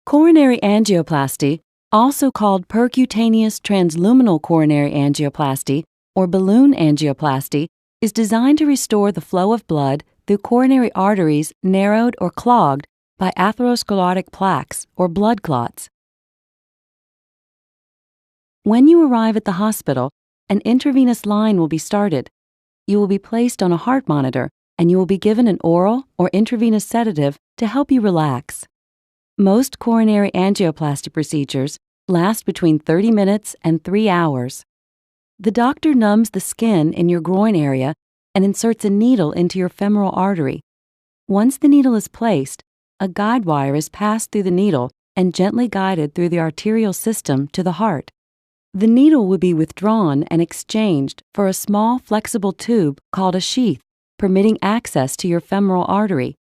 Coronary angioplasty, also called percutaneous transluminal coronary angioplasty or balloon angioplasty, is designed to restore the flow of blood through coronary arteries narrowed or clogged by atherosclerotic plaques or blood clots. When you arrive at the hospital, an intravenous line will be started. You will be placed on a heart monitor and you will be given an oral or intravenous sedative to help you relax. Most coronary angioplasty procedures last between 30 minutes and 3 hours. The doctor numbs the skin in your groin area and inserts a needle into your femoral artery. Once the needle is placed, a guide wire is passed through the needle and gently guided through the arterial system to the heart. The needle will be withdrawn and exchanged for a small flexible tube called a sheath, permitting access to your femoral artery.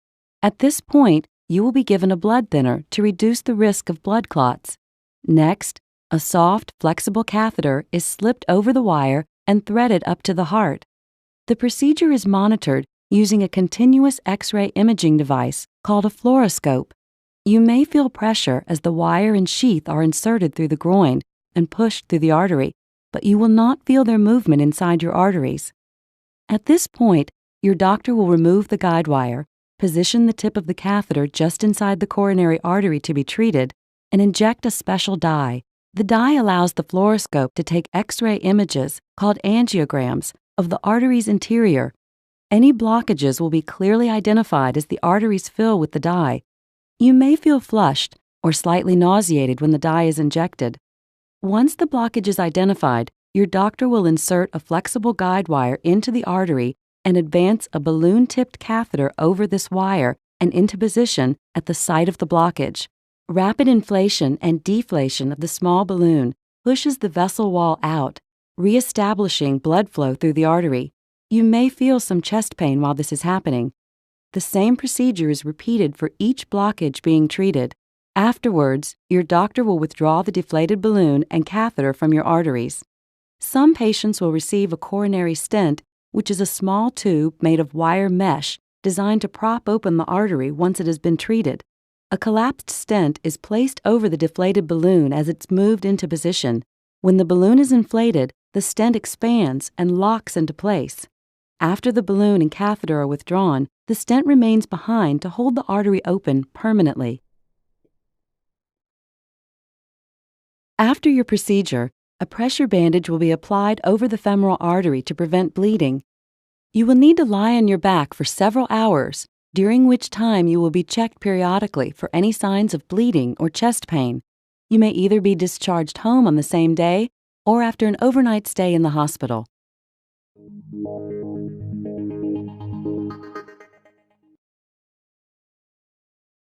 At this point, you will be given a blood thinner to reduce the risk of blood clots. Next, a soft, flexible catheter is slipped over the wire and threaded up to the heart. The procedure is monitored using a continuous X-ray imaging device called a fluoroscope. You may feel pressure as the wire and sheath are inserted through the groin and pushed through the artery, but you will not feel their movement inside your arteries. At this point, your doctor will remove the guide wire, position the tip of the catheter just inside the coronary artery to be treated, and inject a special dye. The dye allows the fluoroscope to take X-ray images, called angiograms, of the artery's interior. Any blockages will be clearly identified as the arteries fill with the dye. You may feel flushed or slightly nauseated when the dye is injected. Once the blockage is identified, your doctor will insert a flexible guide wire into the artery and advance a balloon-tipped catheter over this wire and into position at the site of the blockage. Rapid inflation and deflation of the small balloon pushes the vessel wall out, reestablishing blood flow through the artery. You may feel some chest pain while this is happening. The same procedure is repeated for each blockage being treated. Afterwards, your doctor will withdraw the deflated balloon and catheter from your arteries. Some patients will receive a coronary stent, which is a small tube made of wire mesh designed to prop open the artery once it has been treated. A collapsed stent is placed over the deflated balloon as it's moved into position. When the balloon is inflated, the stent expands and locks into place. After the balloon and catheter are withdrawn, the stent remains behind to hold the artery open permanently. After your procedure, a pressure bandage will be applied over the femoral artery to prevent bleeding. You will need to lie on your back for several hours, during which time you will be checked periodically for any signs of bleeding or chest pain. You may either be discharged home on the same day or after an overnight stay in the hospital.